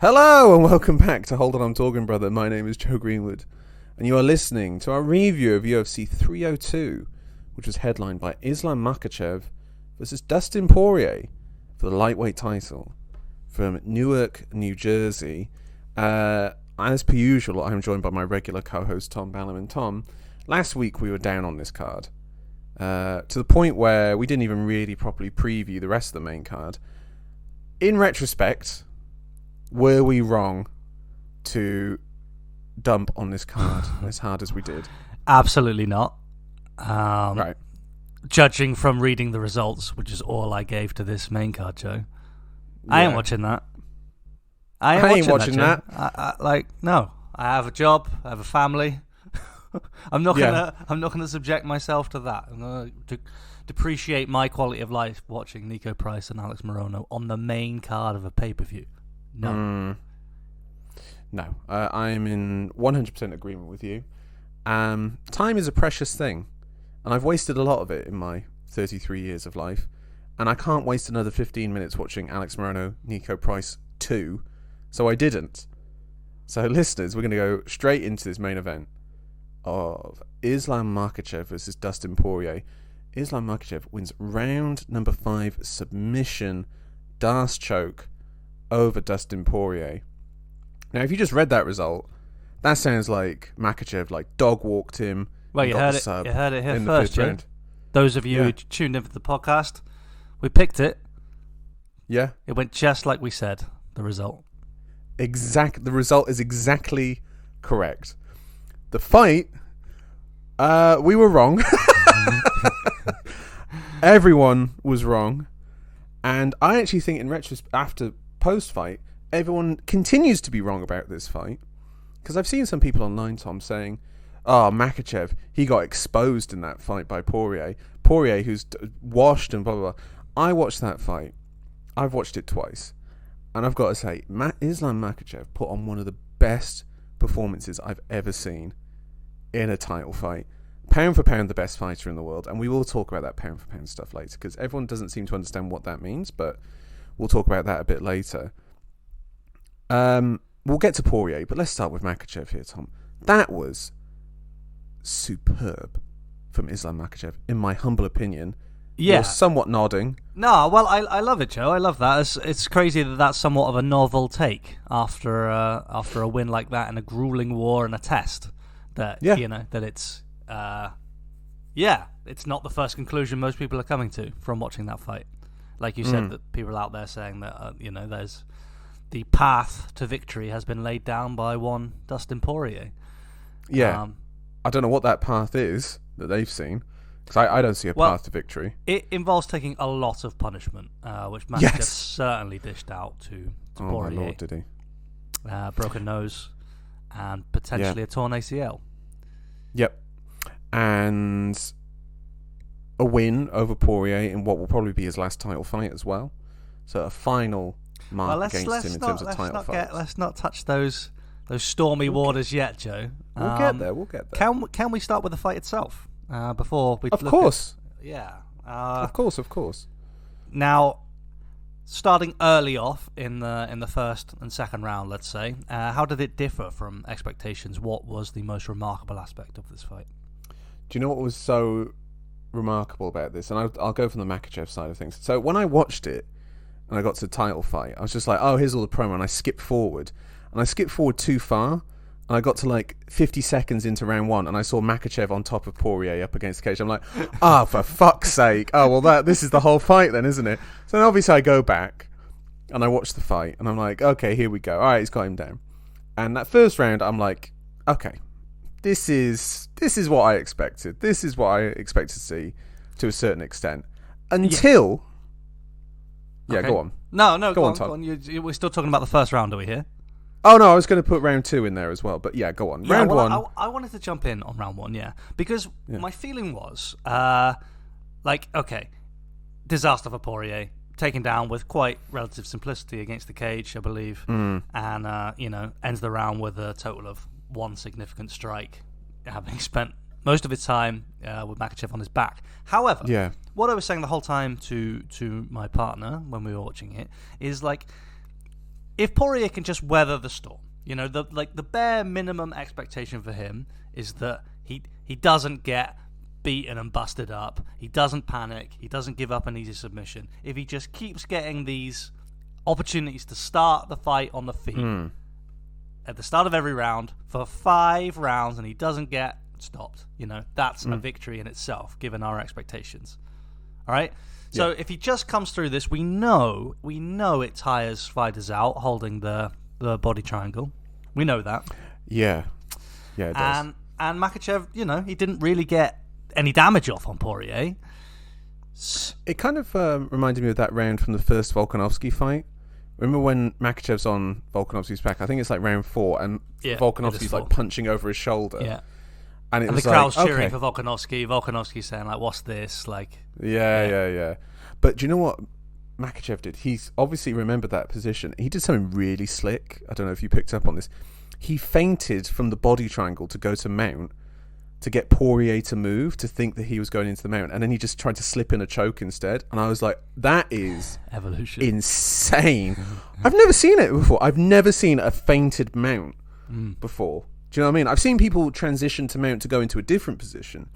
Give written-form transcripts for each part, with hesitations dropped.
Hello and welcome back to Hold On I'm Talking Brother. My name is Joe Greenwood and you are listening to our review of UFC 302, which was headlined by Islam Makhachev versus Dustin Poirier for the lightweight title from Newark, New Jersey. As per usual, I'm joined by my regular co-host Tom Ballam. Tom, last week we were down on this card to the point where we didn't even really properly preview the rest of the main card. In retrospect, were we wrong to dump on this card as hard as we did? Absolutely not. Right. Judging from reading the results, which is all I gave to this main card, Joe. Yeah. I ain't watching that. I ain't watching that. No. I have a job. I have a family. I'm not gonna subject myself to that. I'm gonna depreciate my quality of life watching Nico Price and Alex Morono on the main card of a pay-per-view. No. No. I am in 100% agreement with you. Time is a precious thing, and I've wasted a lot of it in my 33 years of life, and I can't waste another 15 minutes watching Alex Morono, Nico Price 2, so I didn't. So listeners, we're going to go straight into this main event of Islam Makhachev versus Dustin Poirier. Islam Makhachev wins round number 5 submission D'Arce choke over Dustin Poirier. Now, if you just read that result, that sounds like Makhachev dog walked him. Well, you heard it here in first, the 5th yeah. round. Those of you who tuned in for the podcast, we picked it. Yeah. It went just like we said. The result. The result is exactly correct. The fight, we were wrong. Everyone was wrong. And I actually think in retrospect, after post-fight, everyone continues to be wrong about this fight. Because I've seen some people online, Tom, saying, Makhachev, he got exposed in that fight by Poirier. Poirier, who's washed and blah, blah, blah. I watched that fight. I've watched it twice. And I've got to say, Islam Makhachev put on one of the best performances I've ever seen in a title fight. Pound for pound, the best fighter in the world. And we will talk about that pound for pound stuff later, because everyone doesn't seem to understand what that means, but we'll talk about that a bit later. We'll get to Poirier, but let's start with Makhachev here, Tom. That was superb from Islam Makhachev, in my humble opinion. Yeah. You're somewhat nodding. No, well, I love it, Joe. I love that. It's crazy that that's somewhat of a novel take after a win like that in a grueling war and a test. That it's it's not the first conclusion most people are coming to from watching that fight. Like you said, that people out there saying that there's the path to victory has been laid down by one Dustin Poirier. Yeah, I don't know what that path is that they've seen. Because I don't see a path to victory. It involves taking a lot of punishment, which Makhachev certainly dished out to Poirier. My lord, did he? Broken nose and potentially a torn ACL. Yep. And a win over Poirier in what will probably be his last title fight as well. So a final mark against him in terms of title fights. Let's not touch those stormy waters yet, Joe. We'll get there. Can we start with the fight itself? Before we of course. Of course. Now, starting early off in the first and second round, let's say, how did it differ from expectations? What was the most remarkable aspect of this fight? Do you know what was so remarkable about this? And I'll go from the Makhachev side of things. So when I watched it and I got to the title fight, I was just like, oh, here's all the promo, and I skipped forward. And I skipped forward too far. And I got to 50 seconds into round 1, and I saw Makhachev on top of Poirier up against the cage. I'm like, for fuck's sake. Oh, well, this is the whole fight then, isn't it? So then obviously I go back, and I watch the fight, and I'm like, okay, here we go. All right, he's got him down. And that first round, I'm like, okay, this is what I expected. This is what I expect to see to a certain extent. Until... Yeah, go on. No, go on, Tom. Go on. We're still talking about the first round, are we here? Oh, no, I was going to put round 2 in there as well. But yeah, go on. Round 1. I wanted to jump in on round 1, yeah. Because my feeling was, disaster for Poirier. Taken down with quite relative simplicity against the cage, I believe. And, ends the round with a total of 1 significant strike, having spent most of his time with Makhachev on his back. However, what I was saying the whole time to my partner when we were watching it is if Poirier can just weather the storm, the bare minimum expectation for him is that he doesn't get beaten and busted up. He doesn't panic. He doesn't give up an easy submission. If he just keeps getting these opportunities to start the fight on the feet at the start of every round for 5 rounds and he doesn't get stopped, that's a victory in itself, given our expectations. All right? So if he just comes through this, we know it tires fighters out holding the body triangle. We know that. Yeah. Yeah, it does. And Makhachev, he didn't really get any damage off on Poirier. It kind of reminded me of that round from the first Volkanovski fight. Remember when Makhachev's on Volkanovski's back? I think it's like round 4, and Volkanovski's like punching over his shoulder. Yeah. And the crowd's cheering for Volkanovski. Volkanovski's saying, like, what's this? Like, yeah. But do you know what Makhachev did? He's obviously remembered that position. He did something really slick. I don't know if you picked up on this. He feinted from the body triangle to go to mount to get Poirier to move, to think that he was going into the mount, and then he just tried to slip in a choke instead. And I was like, that is evolution, insane. I've never seen it before. I've never seen a feinted mount before. Do you know what I mean? I've seen people transition to mount to go into a different position,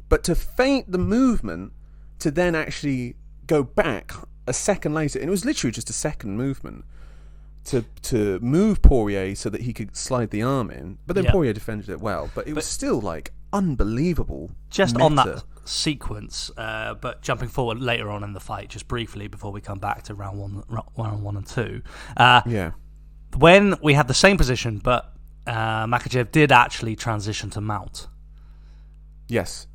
but to feint the movement to then actually go back a second later, and it was literally just a second movement to move Poirier so that he could slide the arm in, but then Poirier defended it well. But it was still like unbelievable. Just meta. On that sequence, but jumping forward later on in the fight, just briefly before we come back to round one and two. When we had the same position, but Makhachev did actually transition to mount. Yes.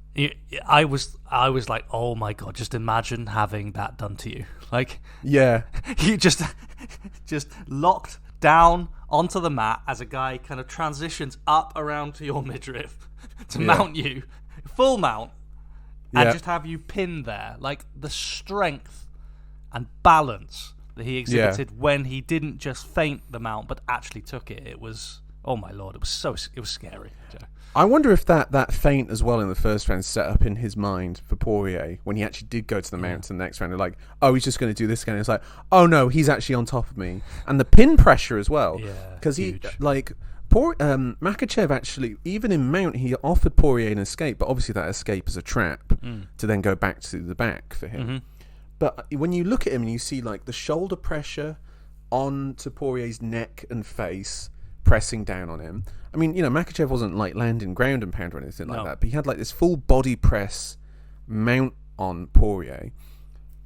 I was like, oh my god! Just imagine having that done to you. Like, yeah, you just locked down onto the mat as a guy kind of transitions up around to your midriff to mount you, full mount, and just have you pinned there. Like the strength and balance that he exhibited when he didn't just feint the mount but actually took it. It was, oh my lord! It was scary, Joe. I wonder if that feint as well in the first round set up in his mind for Poirier when he actually did go to the mount in the next round. They're like, oh, he's just going to do this again. It's like, oh no, he's actually on top of me. And the pin pressure as well. Because Makhachev actually, even in mount, he offered Poirier an escape, but obviously that escape is a trap to then go back to the back for him. But when you look at him and you see like the shoulder pressure onto Poirier's neck and face, pressing down on him. I mean, Makhachev wasn't like landing ground and pound or anything like that, but he had like this full body press mount on Poirier.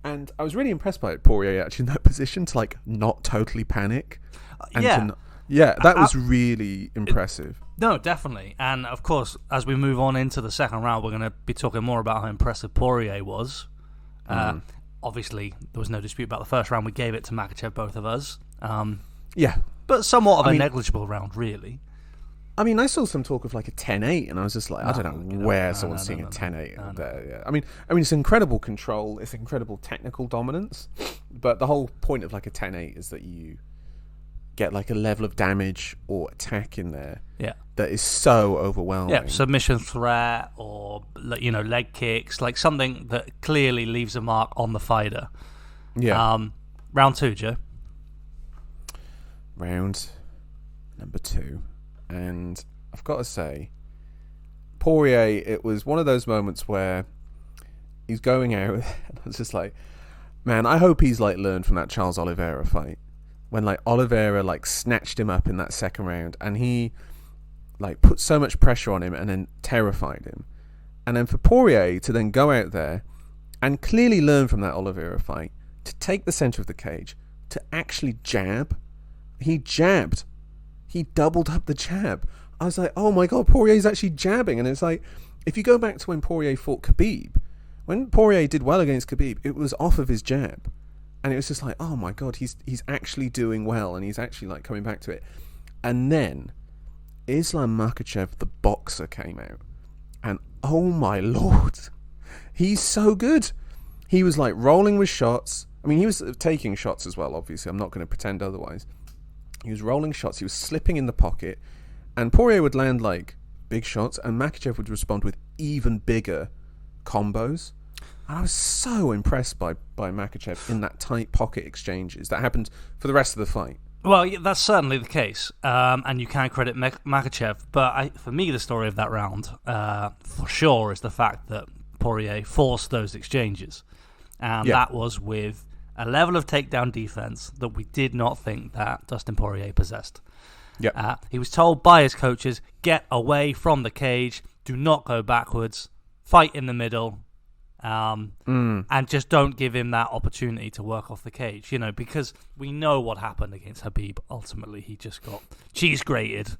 And I was really impressed by Poirier actually in that position to like not totally panic. And that was really impressive. No, definitely. And of course, as we move on into the second round, we're going to be talking more about how impressive Poirier was. Obviously, there was no dispute about the first round. We gave it to Makhachev, both of us. But somewhat of a negligible round, really. I mean, I saw some talk of like a 10-8, and I was just like, I don't know where someone's seeing a 10-8 there. Yeah. I mean, it's incredible control, it's incredible technical dominance, but the whole point of like a 10-8 is that you get like a level of damage or attack in there that is so overwhelming. Yeah, submission threat or leg kicks, like something that clearly leaves a mark on the fighter. Yeah. Round 2, Joe. Round number 2, and I've got to say, Poirier, it was one of those moments where he's going out and I was just like, man, I hope he's like learned from that Charles Oliveira fight when like Oliveira like snatched him up in that second round and he like put so much pressure on him and then terrified him. And then for Poirier to then go out there and clearly learn from that Oliveira fight, to take the center of the cage, to actually jab. He jabbed. He doubled up the jab. I was like, oh my god, Poirier's actually jabbing. And it's like, if you go back to when Poirier fought Khabib, when Poirier did well against Khabib, it was off of his jab. And it was just like, oh my god, he's actually doing well, and he's actually like coming back to it. And then Islam Makhachev, the boxer, came out. And oh my lord, he's so good. He was like rolling with shots. I mean, he was taking shots as well, obviously. I'm not going to pretend otherwise. He was rolling shots. He was slipping in the pocket. And Poirier would land like big shots, and Makhachev would respond with even bigger combos. And I was so impressed by Makhachev in that tight pocket exchanges that happened for the rest of the fight. Well, yeah, that's certainly the case, and you can credit Makhachev. But for me, the story of that round, for sure, is the fact that Poirier forced those exchanges, and that was with a level of takedown defense that we did not think that Dustin Poirier possessed. He was told by his coaches, get away from the cage, do not go backwards, fight in the middle, and just don't give him that opportunity to work off the cage, because we know what happened against Khabib. Ultimately, he just got cheese grated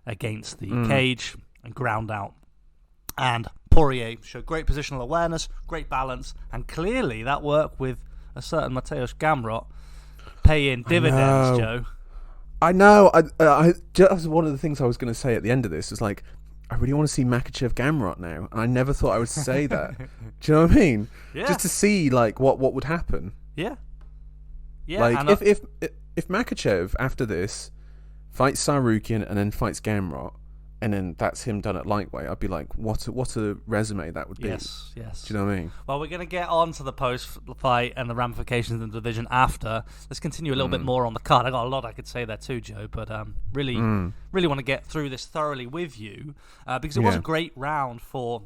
against the cage and ground out. And Poirier showed great positional awareness, great balance, and clearly that work with a certain Mateusz Gamrot paying dividends, Joe. I know. I just one of the things I was going to say at the end of this is like, I really want to see Makhachev Gamrot now, and I never thought I would say that. Do you know what I mean? Yeah. Just to see like what would happen. Yeah. Yeah. Like if Makhachev after this fights Sarukian and then fights Gamrot, and then that's him done at lightweight, I'd be like, what a resume that would be. Yes. Do you know what I mean? Well, we're going to get on to the post-fight and the ramifications of the division after. Let's continue a little bit more on the card. I got a lot I could say there too, Joe, but really want to get through this thoroughly with you because it was a great round for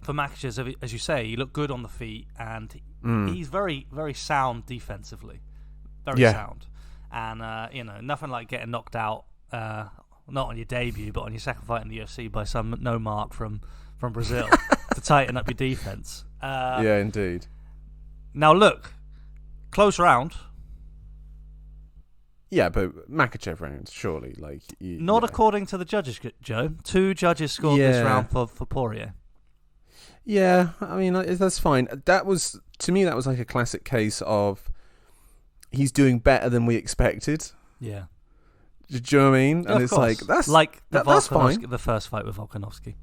Makhachev. As you say, he looked good on the feet, and he's very, very sound defensively. Very sound. And, nothing like getting knocked out not on your debut, but on your second fight in the UFC by some no mark from Brazil to tighten up your defense. Yeah, indeed. Now look, close round. Yeah, but Makhachev round, surely. Not according to the judges, Joe. 2 judges scored this round for Poirier. Yeah, I mean, that's fine. That was like a classic case of he's doing better than we expected. Yeah. Do you know what I mean? And it's course. That's fine. The first fight with Volkanovski,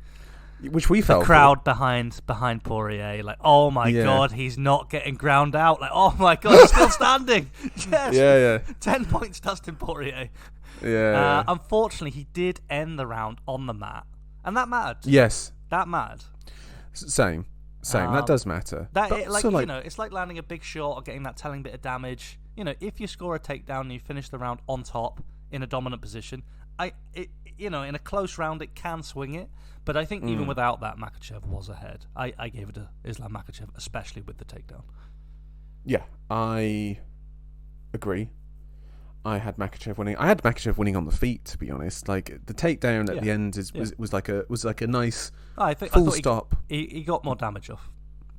which we felt the crowd behind Poirier, like, oh my god, he's not getting ground out. Like, oh my god, he's still standing. Yes. Yeah. 10 points, Dustin Poirier. Yeah. Unfortunately, he did end the round on the mat, and that mattered. Yes. That mattered. Same. That does matter. It's like landing a big shot or getting that telling bit of damage. If you score a takedown and you finish the round on top in a dominant position, in a close round it can swing it, but I think even without that, Makhachev was ahead. I gave it to Islam Makhachev, especially with the takedown. Yeah, I agree. I had Makhachev winning. I had Makhachev winning on the feet, to be honest. Like the takedown at the end was like a nice full stop. He got more damage off,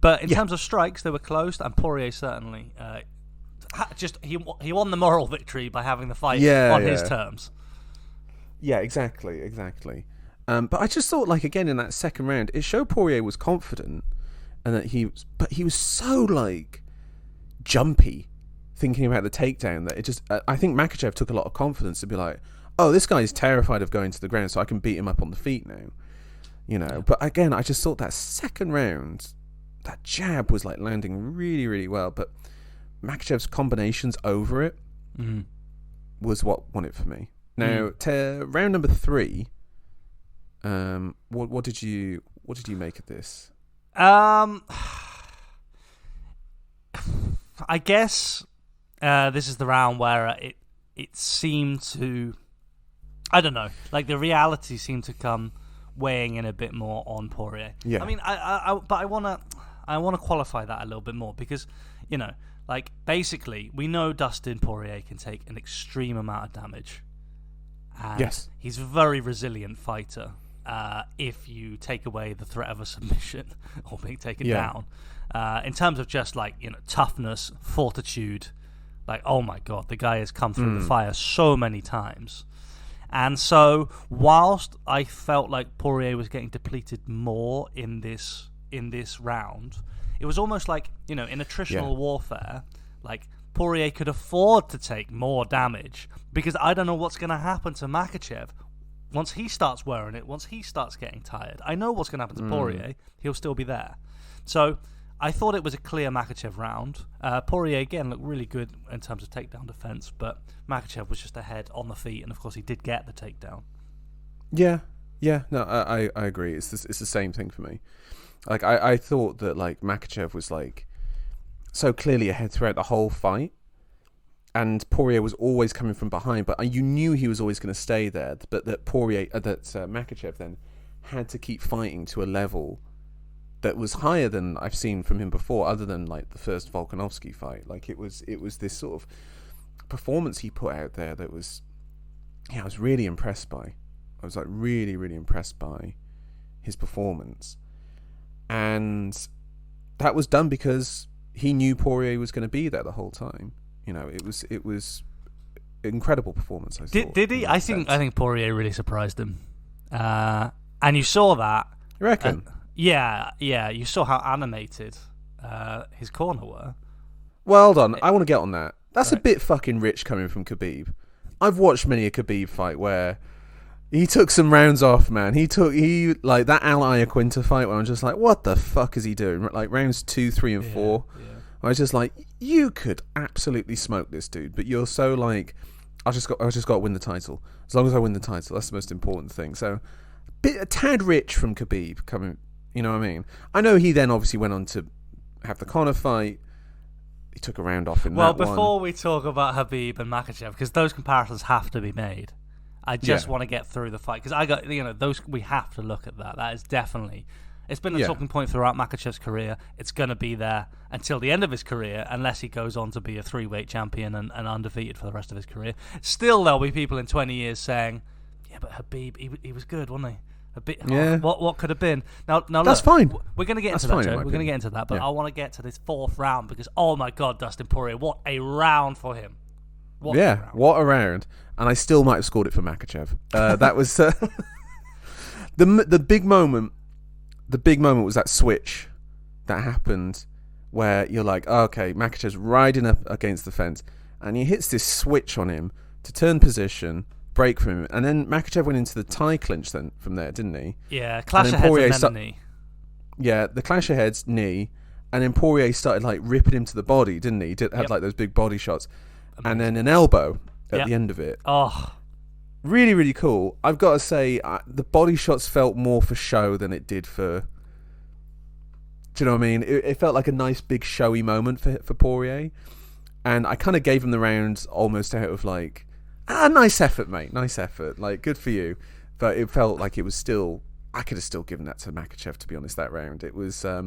but in terms of strikes, they were close, and Poirier certainly he won the moral victory by having the fight on his terms. Yeah, exactly. But I just thought, like, again in that second round, it showed Poirier was confident, and that he was so like jumpy, thinking about the takedown, that it just I think Makhachev took a lot of confidence to be like, oh, this guy is terrified of going to the ground, so I can beat him up on the feet now. But again, I just thought that second round, that jab was like landing really, really well, but Makhachev's combinations over it was what won it for me. Now, to round number 3, what did you make of this? I guess this is the round where it seemed to, I don't know, like the reality seemed to come weighing in a bit more on Poirier. Yeah. I mean, but I wanna qualify that a little bit more because like basically we know Dustin Poirier can take an extreme amount of damage. And he's a very resilient fighter if you take away the threat of a submission or being taken down. In terms of just like toughness, fortitude, like oh my god, the guy has come through the fire so many times. And so whilst I felt like Poirier was getting depleted more in this round, it was almost like in attritional warfare, like Poirier could afford to take more damage because I don't know what's going to happen to Makhachev once he starts wearing it, once he starts getting tired. I know what's going to happen to Poirier. He'll still be there. So I thought it was a clear Makhachev round. Poirier, again, looked really good in terms of takedown defense, but Makhachev was just ahead on the feet, and of course he did get the takedown. Yeah. No, I agree. It's the same thing for me. Like I thought that like Makhachev was like so clearly ahead throughout the whole fight, and Poirier was always coming from behind, but you knew he was always going to stay there. But that Makhachev then had to keep fighting to a level that was higher than I've seen from him before, other than like the first Volkanovski fight. Like it was this sort of performance he put out there that was, I was really impressed by. I was like really, really impressed by his performance, and that was done because he knew Poirier was going to be there the whole time. It was incredible performance. Did he? I think Poirier really surprised him, and you saw that. You reckon? Yeah. You saw how animated his corner were. Well, hold on. I want to get on that. That's right. A bit fucking rich coming from Khabib. I've watched many a Khabib fight where he took some rounds off, man. He like that Al Iaquinta fight where I'm just like, what the fuck is he doing? Like rounds 2, 3, and 4. Yeah. I was just like, you could absolutely smoke this dude, but you're so like, I just got to win the title. As long as I win the title, that's the most important thing. So, a tad rich from Khabib coming. You know what I mean? I know he then obviously went on to have the Conor fight. He took a round off in that one. Well, before we talk about Khabib and Makhachev, because those comparisons have to be made, I just want to get through the fight, because those, we have to look at that. That is definitely, it's been a talking point throughout Makhachev's career. It's going to be there until the end of his career, unless he goes on to be a 3-weight champion and undefeated for the rest of his career. Still, there'll be people in 20 years saying, yeah, but Khabib, he was good, wasn't he? A bit. Yeah. What could have been? Now that's fine. We're going to get into that, Joe. We're going to get into that, but I want to get to this 4th round because, oh my God, Dustin Poirier, what a round for him! What a round! And I still might have scored it for Makhachev. That was the big moment. The big moment was that switch that happened where you're like, oh, okay, Makhachev's riding up against the fence, and he hits this switch on him to turn position. Break from him, and then Makhachev went into the tie clinch then from there, didn't he? Yeah, clash of heads and then a knee. Yeah, the clash of heads, knee, and then Poirier started like ripping him to the body, didn't he? Had like those big body shots, and then an elbow at the end of it. Oh, really, really cool. I've got to say, the body shots felt more for show than it did for. Do you know what I mean? It felt like a nice big showy moment for Poirier, and I kind of gave him the round almost out of like. Nice effort, mate. Nice effort. Like, good for you. But it felt like it was still... I could have still given that to Makhachev, to be honest, that round. It was... I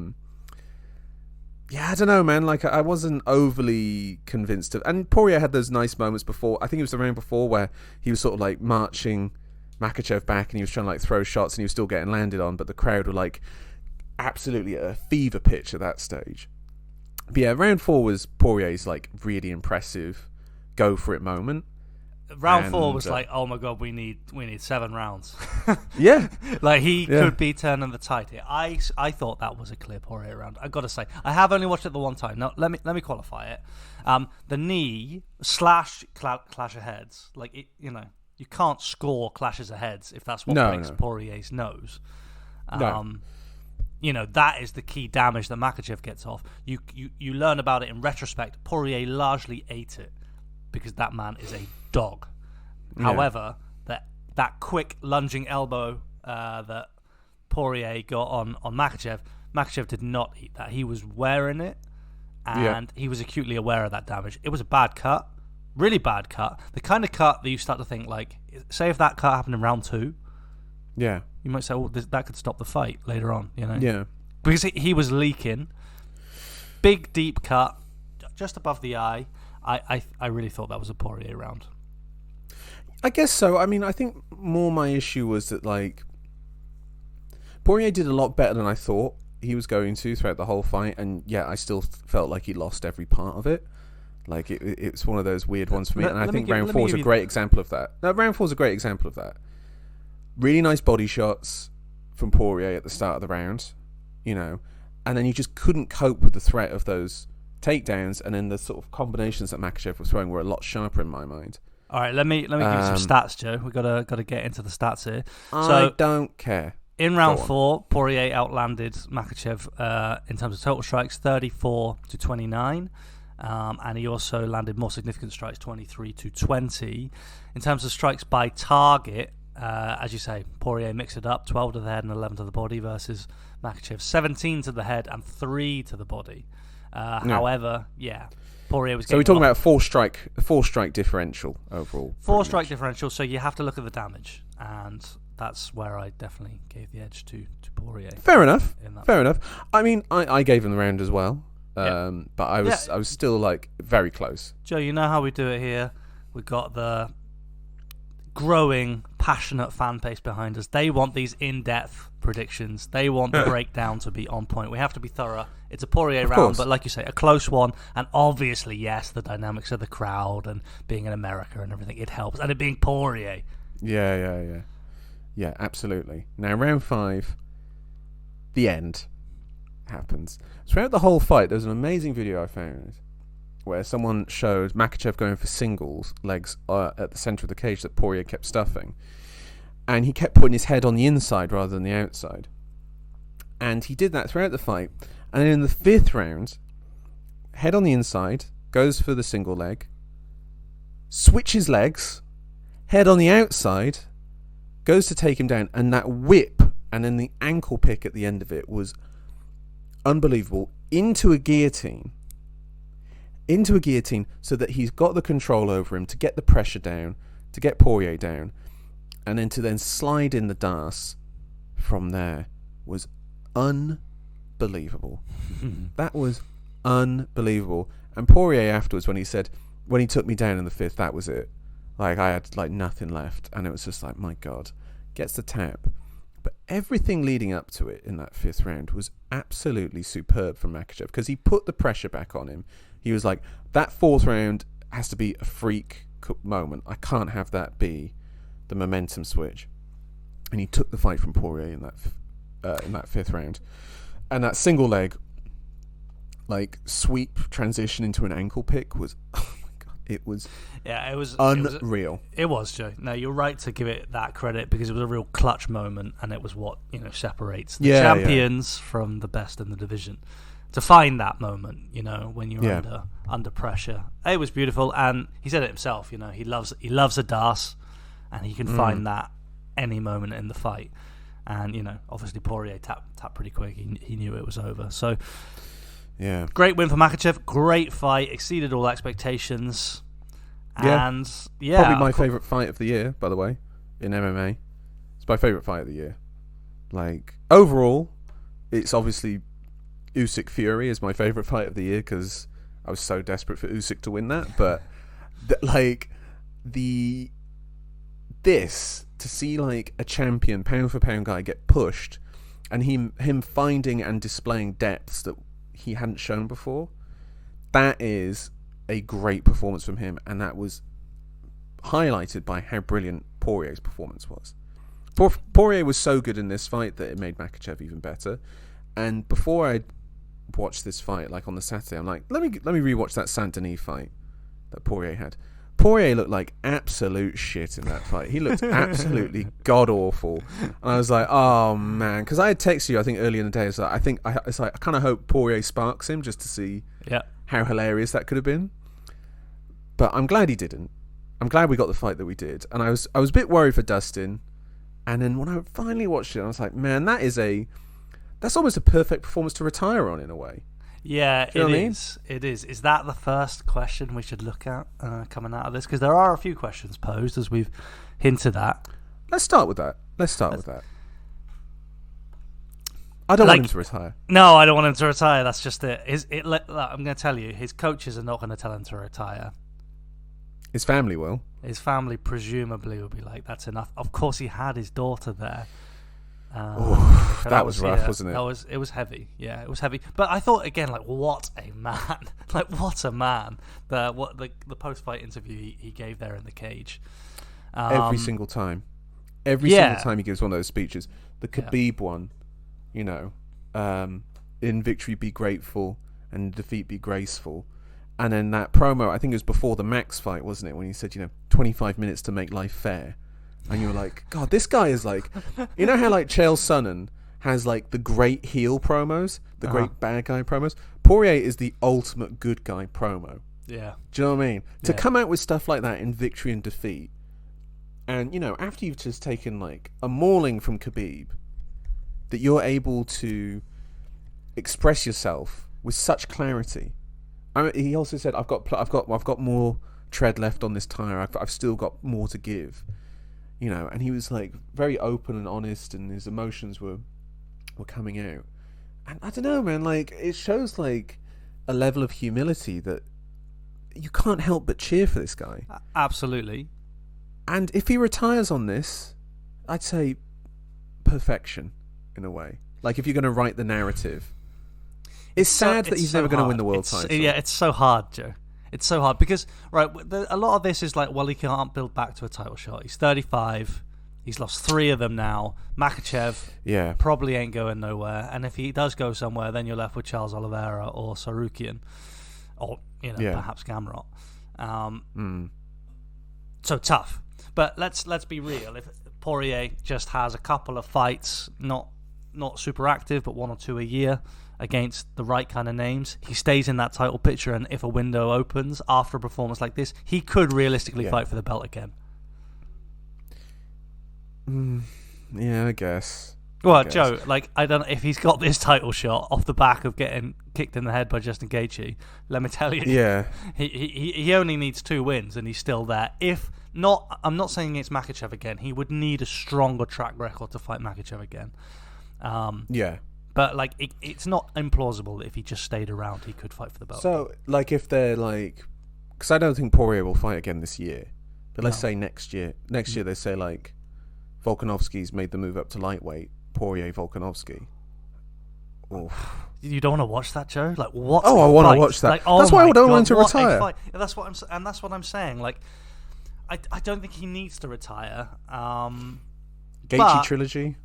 don't know, man. Like, I wasn't overly convinced of... And Poirier had those nice moments before. I think it was the round before where he was sort of, like, marching Makhachev back and he was trying to, like, throw shots and he was still getting landed on, but the crowd were, like, absolutely at a fever pitch at that stage. But yeah, round 4 was Poirier's, like, really impressive go-for-it moment. Round 4 was like, oh my God, we need 7 rounds. Yeah, like he could be turning the tide here. I thought that was a clear Poirier round. I got to say, I have only watched it the one time. Now let me qualify it. The knee / clash of heads. Like it, you can't score clashes of heads if that's what breaks Poirier's nose. That is the key damage that Makhachev gets off. You learn about it in retrospect. Poirier largely ate it because that man is a dog. Yeah. However, that quick lunging elbow that Poirier got on Makhachev did not eat that. He was wearing it, and he was acutely aware of that damage. It was a bad cut, really bad cut. The kind of cut that you start to think, like, say if that cut happened in round 2, you might say, that could stop the fight later on, Yeah. Because he was leaking. Big, deep cut, just above the eye. I really thought that was a Poirier round. I guess so. I mean, I think more my issue was that, like, Poirier did a lot better than I thought he was going to throughout the whole fight, and I still felt like he lost every part of it. Like, it's one of those weird ones for me, and I think round 4 is a great example of that. No, round 4 is a great example of that. Really nice body shots from Poirier at the start of the round, and then you just couldn't cope with the threat of those takedowns, and then the sort of combinations that Makhachev was throwing were a lot sharper in my mind. All right, let me give you some stats, Joe. We've got to get into the stats here. I don't care. In round 4, Poirier outlanded Makhachev in terms of total strikes, 34-29, and he also landed more significant strikes, 23-20. In terms of strikes by target, as you say, Poirier mixed it up, 12 to the head and 11 to the body versus Makhachev, 17 to the head and 3 to the body. However, Poirier was. So we're talking about four strike differential overall. Four strike differential. So you have to look at the damage, and that's where I definitely gave the edge to Poirier. Fair enough. I mean, I gave him the round as well, but I was still like very close. Joe, you know how we do it here. We got the growing, passionate fan base behind us. They want these in-depth predictions. They want the breakdown to be on point. We have to be thorough. It's a Poirier round, but like you say, a close one. And obviously, yes, the dynamics of the crowd and being in America and everything, it helps. And it being Poirier. Yeah, absolutely. Now, round 5, the end happens. Throughout the whole fight, there's an amazing video I found where someone showed Makhachev going for singles legs at the centre of the cage that Poirier kept stuffing. And he kept putting his head on the inside rather than the outside. And he did that throughout the fight. And then in the 5th round, head on the inside, goes for the single leg, switches legs, head on the outside, goes to take him down, and that whip and then the ankle pick at the end of it was unbelievable. Into a guillotine so that he's got the control over him to get the pressure down, to get Poirier down, and then to slide in the das from there was unbelievable. That was unbelievable. And Poirier afterwards, when he took me down in the 5th, that was it. Like, I had like nothing left, and it was just like, my God, gets the tap. But everything leading up to it in that 5th round was absolutely superb from Makhachev, because he put the pressure back on him. He was like, that 4th round has to be a freak moment. I can't have that be the momentum switch. And he took the fight from Poirier in that 5th round. And that single leg, like, sweep transition into an ankle pick was, oh my God, it was unreal. It was, Joe. No, you're right to give it that credit, because it was a real clutch moment, and it was what, separates the champions from the best in the division. To find that moment, when you're under pressure, it was beautiful. And he said it himself. He loves a das, and he can find that any moment in the fight. And obviously Poirier tapped pretty quick. He knew it was over. So great win for Makhachev. Great fight, exceeded all expectations. And probably my favourite fight of the year, by the way, in MMA. It's my favourite fight of the year. Like, overall, it's obviously Usyk Fury is my favourite fight of the year, because I was so desperate for Usyk to win that. But to see like a champion pound for pound guy get pushed, and him finding and displaying depths that he hadn't shown before, that is a great performance from him, and that was highlighted by how brilliant Poirier's performance was. Poirier was so good in this fight that it made Makhachev even better. And before I watched this fight, like on the Saturday, I'm like, let me rewatch that Saint Denis fight that Poirier had. Poirier looked like absolute shit in that fight. He looked absolutely god awful, and I was like, oh man, because I had texted you, I think earlier in the day. So I kind of hope Poirier sparks him just to see how hilarious that could have been. But I'm glad he didn't. I'm glad we got the fight that we did, and I was a bit worried for Dustin. And then when I finally watched it, I was like, man, that's almost a perfect performance to retire on, in a way. Yeah, it is. It is. Is that the first question we should look at coming out of this? Because there are a few questions posed, as we've hinted at. Let's start with that. I don't want him to retire. No, I don't want him to retire. That's just it. I'm going to tell you, his coaches are not going to tell him to retire. His family will. His family presumably will be like, that's enough. Of course, he had his daughter there. That was rough, wasn't it? It was heavy. Yeah, it was heavy. But I thought again, like, what a man! Like, what a man! The post fight interview he gave there in the cage. Every single time he gives one of those speeches. The Khabib one, in victory be grateful and defeat be graceful. And then that promo, I think it was before the Max fight, wasn't it? When he said, 25 minutes to make life fair. And you're like, God, this guy is like, how like Chael Sonnen has like the great heel promos, the great bad guy promos? Poirier is the ultimate good guy promo. Yeah. Do you know what I mean? To come out with stuff like that in victory and defeat, and after you've just taken like a mauling from Khabib, that you're able to express yourself with such clarity. He also said, "I've got more tread left on this tire. I've still got more to give." And he was like very open and honest, and his emotions were coming out. And I don't know, man. Like, it shows like a level of humility that you can't help but cheer for this guy. Absolutely. And if he retires on this, I'd say perfection in a way. Like, if you're going to write the narrative, it's sad that he's never going to win the world title. Yeah, it's so hard, Joe. It's so hard because, right, a lot of this is like, well, he can't build back to a title shot. He's 35. He's lost 3 of them now. Makhachev probably ain't going nowhere. And if he does go somewhere, then you're left with Charles Oliveira or Sarukian or, perhaps Gamrot. So tough. But let's be real. If Poirier just has a couple of fights, not super active, but 1 or 2 a year, against the right kind of names, he stays in that title picture, and if a window opens after a performance like this, he could realistically fight for the belt again. Yeah, I guess. Well, Joe, like, I don't know if he's got this title shot off the back of getting kicked in the head by Justin Gaethje. Let me tell you, he only needs 2 wins, and he's still there. If not, I'm not saying it's Makhachev again. He would need a stronger track record to fight Makhachev again. But, like, it's not implausible that if he just stayed around, he could fight for the belt. So, like, if they're, like... Because I don't think Poirier will fight again this year. But let's say next year. Next year, they say, like, Volkanovski's made the move up to lightweight. Poirier, Volkanovski. Oof. You don't want to watch that, Joe? Like, what? Oh, I want to watch that. Like, that's why I don't want him to retire. That's what I'm saying. Like, I don't think he needs to retire. Gaethje trilogy?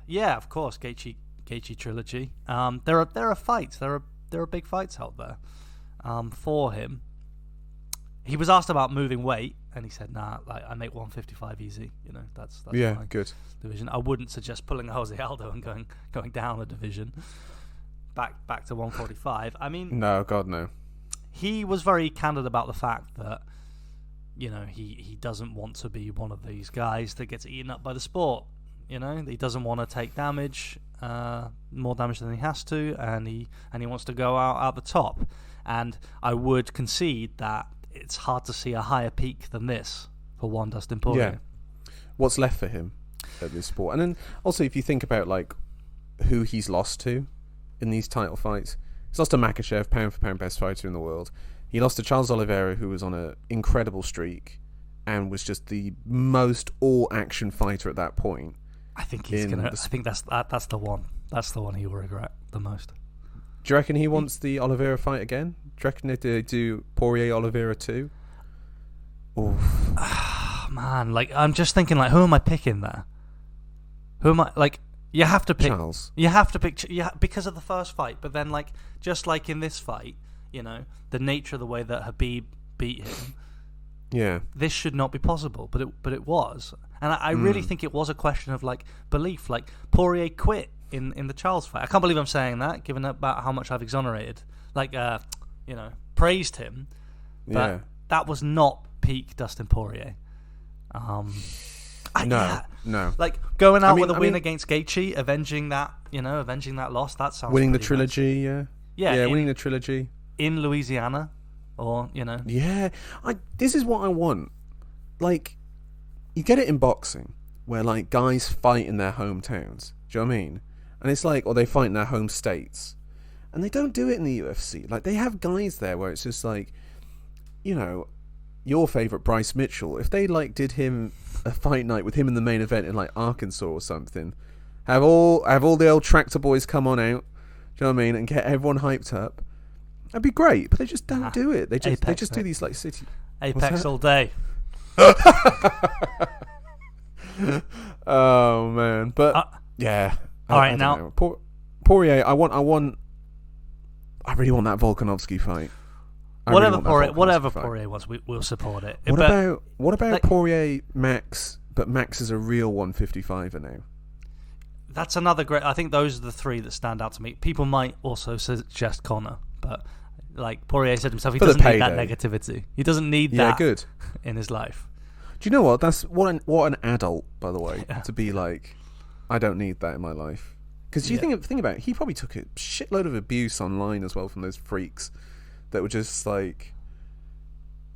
Yeah, of course, Gaethje trilogy. There are fights. There are big fights out there for him. He was asked about moving weight, and he said, "Nah, like, I make 155 easy. That's my good division. I wouldn't suggest pulling a Jose Aldo and going down a division back to 145. I mean, no, God, no." He was very candid about the fact that he doesn't want to be one of these guys that gets eaten up by the sport. He doesn't want to take damage, more damage than he has to, and he wants to go out the top. And I would concede that it's hard to see a higher peak than this for one Dustin Poirier. Yeah. What's left for him at this sport? And then also, if you think about like who he's lost to in these title fights, he's lost to Makhachev, pound for pound best fighter in the world. He lost to Charles Oliveira, who was on an incredible streak and was just the most all-action fighter at that point. I think he's gonna. I think that's the one. That's the one he will regret the most. Do you reckon he wants the Oliveira fight again? Do you reckon they do Poirier Oliveira 2? Man, like, I'm just thinking, like, who am I picking there? Who am I, like, you have to pick Charles. You have to pick because of the first fight, but then, like, just like in this fight, the nature of the way that Habib beat him. Yeah. This should not be possible, but it was. And I really think it was a question of, like, belief. Like, Poirier quit in the Charles fight. I can't believe I'm saying that, given about how much I've exonerated, praised him. But that was not peak Dustin Poirier. No. Like, going out with a win against Gaethje, avenging that loss. That sounds winning the trilogy. Nice. Winning the trilogy in Louisiana, or Yeah, this is what I want. Like, you get it in boxing, where like guys fight in their hometowns. Do you know what I mean? And it's like, or they fight in their home states, and they don't do it in the UFC. Like, they have guys there where it's just like, your favorite Bryce Mitchell. If they like did him a fight night with him in the main event in like Arkansas or something, have all the old tractor boys come on out. Do you know what I mean? And get everyone hyped up. That'd be great, but they just don't do it. They just do these like city Apex all day. Oh man, but yeah. All right, now Poirier. I really want that Volkanovski fight. Whatever Poirier wants, we'll support it. What about Poirier Max? But Max is a real 155er now. That's another great. I think those are the 3 that stand out to me. People might also suggest Conor, but like Poirier said himself, he doesn't need that negativity. He doesn't need that in his life. Do you know what? That's what an adult, by the way, to be like, I don't need that in my life. Because you think about it, he probably took a shitload of abuse online as well from those freaks that were just like,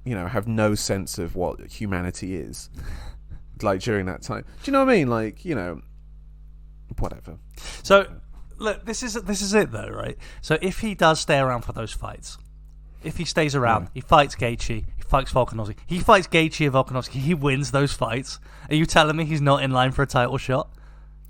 have no sense of what humanity is. Like during that time, do you know what I mean? Like, whatever. So look, this is it though, right? So if he does stay around for those fights, if he stays around, he fights Gaethje, he fights Volkanovski, he fights Gaethje and Volkanovski, he wins those fights. Are you telling me he's not in line for a title shot?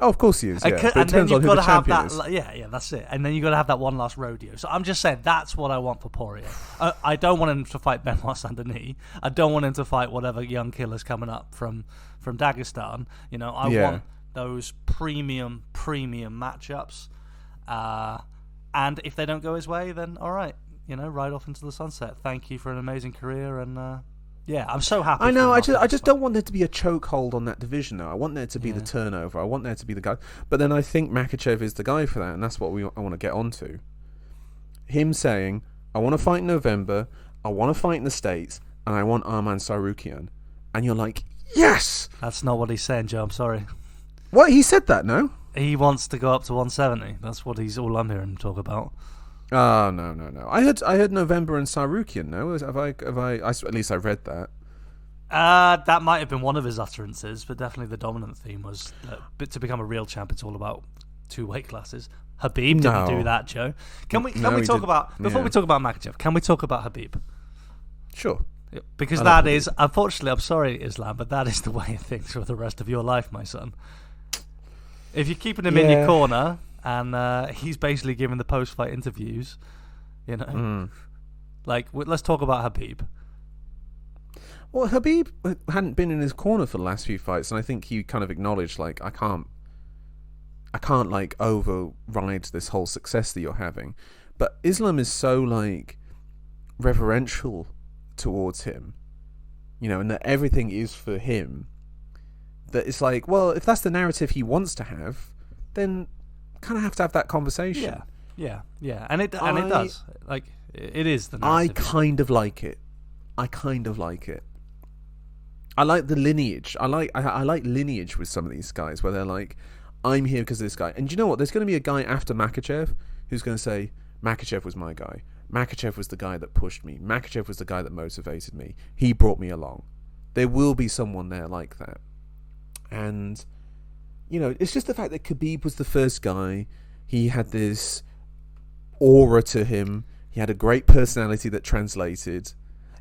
Oh, of course he is. Yeah. But And it then depends you've on who got the to have champion that. is. Yeah, that's it. And then you've got to have that one last rodeo. So I'm just saying that's what I want for Poirier. I don't want him to fight Benoit Saint-Denis. I don't want him to fight whatever young killer's coming up from Dagestan. I want those premium matchups. And if they don't go his way, then all right, ride off into the sunset. Thank you for an amazing career, and I'm so happy. I know. I just don't want there to be a chokehold on that division. Though I want there to be the turnover. I want there to be the guy. But then I think Makhachev is the guy for that, and that's what I want to get onto. Him saying, "I want to fight in November. I want to fight in the States, and I want Arman Sarukian," and you're like, "Yes." That's not what he's saying, Joe. I'm sorry. What, he said that? No. He wants to go up to 170. That's what all I'm hearing him talk about. Oh, no. I heard November and Sarukian. No, have I? At least I read that. That might have been one of his utterances, but definitely the dominant theme was to become a real champ. It's all about 2 weight classes. Habib didn't do that, Joe. Can we talk about before we talk about Makhachev? Can we talk about Habib? Sure. Because that is, unfortunately, I'm sorry, Islam, but that is the way of things for the rest of your life, my son. If you're keeping him in your corner, and he's basically giving the post-fight interviews, like, let's talk about Habib. Well, Habib hadn't been in his corner for the last few fights, and I think he kind of acknowledged, like, I can't like override this whole success that you're having. But Islam is so like reverential towards him, and that everything is for him. That it's like, well, if that's the narrative he wants to have, then kind of have to have that conversation. Yeah, and it does. Like, it is the narrative. I kind of like it. I like the lineage. I like lineage with some of these guys where they're like, I'm here because of this guy. And you know what? There's going to be a guy after Makhachev who's going to say, Makhachev was my guy. Makhachev was the guy that pushed me. Makhachev was the guy that motivated me. He brought me along. There will be someone there like that. And, it's just the fact that Khabib was the first guy. He had this aura to him. He had a great personality that translated.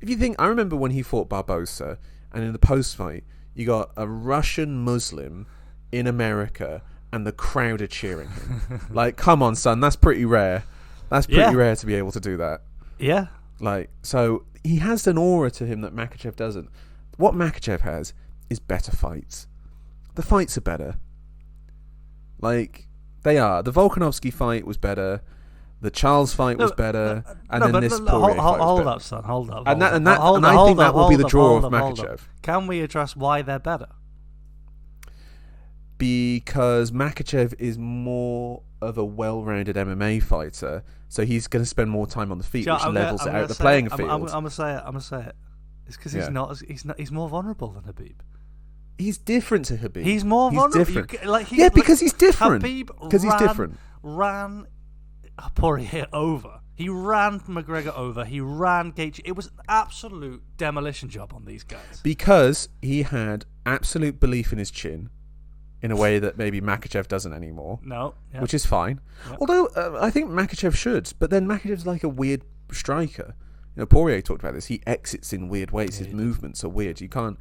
If you think, I remember when he fought Barbosa, and in the post-fight, you got a Russian Muslim in America, and the crowd are cheering him. Like, come on, son, that's pretty rare. That's pretty rare to be able to do that. Yeah. Like, so he has an aura to him that Makhachev doesn't. What Makhachev has is better fights. The fights are better. Like, they are. The Volkanovski fight was better. The Charles fight was better, and then this Poirier fight was hold better. up, son. Hold up. And I think that will be the draw of Makhachev. Can we address why they're better? Because Makhachev is more of a well-rounded MMA fighter, so he's going to spend more time on the feet, which levels it out the playing field. I'm going to say it. It's because he's more vulnerable than Habib. He's different to Habib. He's more vulnerable. Because he's different. Because he's different. Ran Poirier over. He ran McGregor over. He ran Gaethje. It was an absolute demolition job on these guys. Because he had absolute belief in his chin, in a way that maybe Makhachev doesn't anymore. No. Yeah. Which is fine. Yeah. Although, I think Makhachev should. But then Makhachev's like a weird striker. Poirier talked about this. He exits in weird ways. His movements are weird. You can't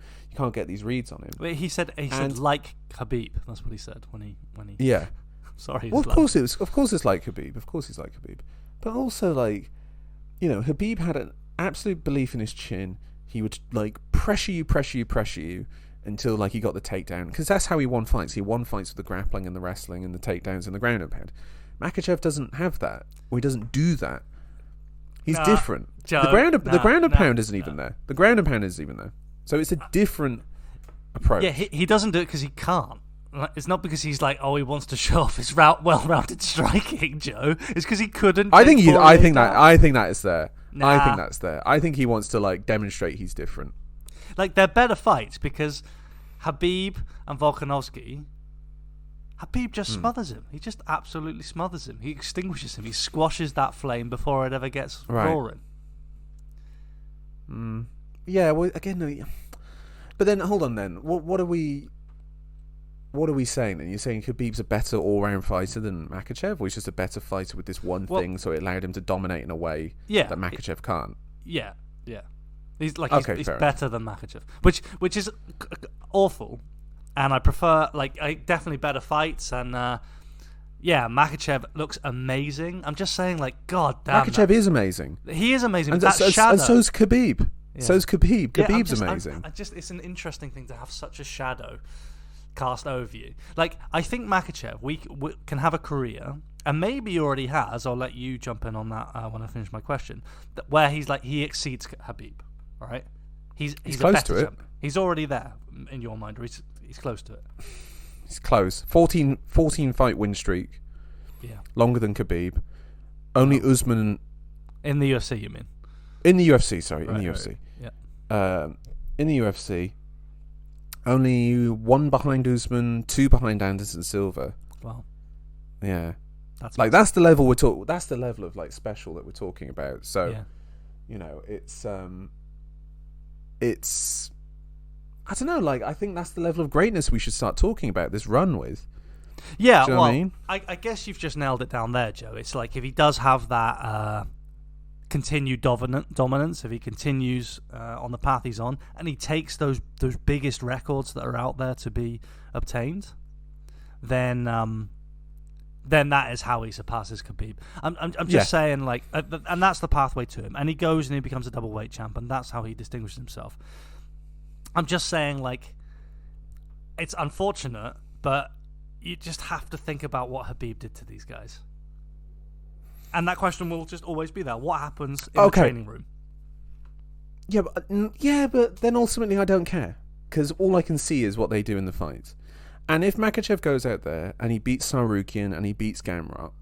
get these reads on him. Wait, he said like Khabib. That's what he said when he. Yeah. Sorry. Well, of course it's like Habib. Of course he's like Habib. But also, like, Habib had an absolute belief in his chin. He would like pressure you until like he got the takedown, because that's how he won fights. He won fights with the grappling and the wrestling and the takedowns and the ground and pound. Makhachev doesn't have that, or he doesn't do that. He's different. Joe, the ground and pound isn't even there. The ground and pound isn't even there. So it's a different approach. Yeah, he doesn't do it because he can't. It's not because he's like, he wants to show off his well-rounded striking, Joe. It's because he couldn't. I think that is there. Nah. I think that's there. I think he wants to like demonstrate he's different. Like, they're better fights because Habib and Volkanovski Habib just smothers him. He just absolutely smothers him. He extinguishes him. He squashes that flame before it ever gets roaring. Yeah, well, again, no, but then hold on. Then what are we saying? Then you're saying Khabib's a better all-round fighter than Makhachev, or he's just a better fighter with this one thing, so it allowed him to dominate in a way that Makhachev can't. Yeah. He's better than Makhachev, which is awful. And I prefer, definitely better fights. And, Makhachev looks amazing. I'm just saying, God damn. Makhachev is amazing. He is amazing. And, and so's Khabib. Yeah. So's Khabib. Khabib's amazing. It's an interesting thing to have such a shadow cast over you. I think Makhachev, we can have a career, and maybe he already has. I'll let you jump in on that when I finish my question. Where he exceeds Khabib, all right? He's close to it. Champion. He's already there in your mind, or he's close to it. He's close. 14 fight win streak. Yeah. Longer than Khabib. Only Usman. In the UFC, you mean? In the UFC, sorry. Right, in the UFC. Yeah. In the UFC, only 1 behind Usman, 2 behind Anderson Silva. Wow. Yeah. That's the level we're talking. That's the level of special that we're talking about. So, it's I don't know, I think that's the level of greatness we should start talking about this run with. Yeah, Do you know what I mean? I guess you've just nailed it down there, Joe. It's if he does have that continued dominance, if he continues on the path he's on, and he takes those biggest records that are out there to be obtained, then that is how he surpasses Khabib. I'm just saying, and that's the pathway to him. And he goes and he becomes a double-weight champ, and that's how he distinguishes himself. I'm just saying, it's unfortunate, but you just have to think about what Khabib did to these guys. And that question will just always be there. What happens in the training room? Yeah, but then ultimately I don't care, because all I can see is what they do in the fights. And if Makhachev goes out there and he beats Sarukian and he beats Gamrot,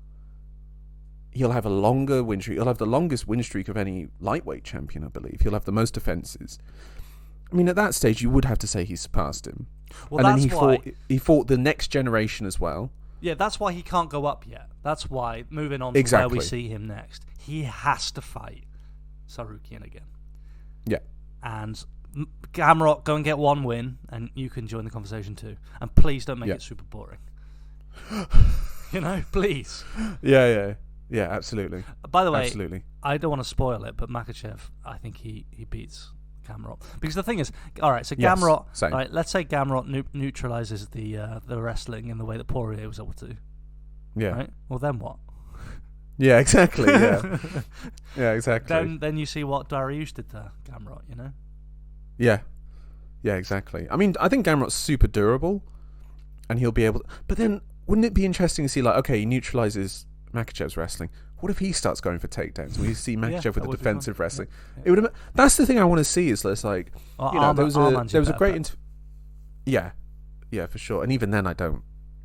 he'll have a longer win streak. He'll have the longest win streak of any lightweight champion, I believe. He'll have the most defenses. I mean, at that stage, you would have to say he surpassed him. Well, and then he fought the next generation as well. Yeah, that's why he can't go up yet. That's why, moving on to where we see him next, he has to fight Sarukian again. Yeah. And Gamrot, go and get 1 win, and you can join the conversation too. And please don't make it super boring. Please. Yeah, absolutely. By the way, absolutely. I don't want to spoil it, but Makhachev, I think he beats Gamrot. Because the thing is, all right, so Gamrot, right, let's say Gamrot neutralizes the wrestling in the way that Poirier was able to. Yeah. Right? Well, then what? Yeah, exactly. Yeah. Yeah, exactly. Then you see what Dariush did to Gamrot, Yeah. Yeah, exactly. I mean, I think Gamrot's super durable, and he'll be able to, but then wouldn't it be interesting to see, he neutralizes Makhachev's wrestling. What if he starts going for takedowns? We see Makhachev with the defensive wrestling. Yeah. It would. That's the thing I want to see. Is less there was a great. Yeah, for sure. And even then, I don't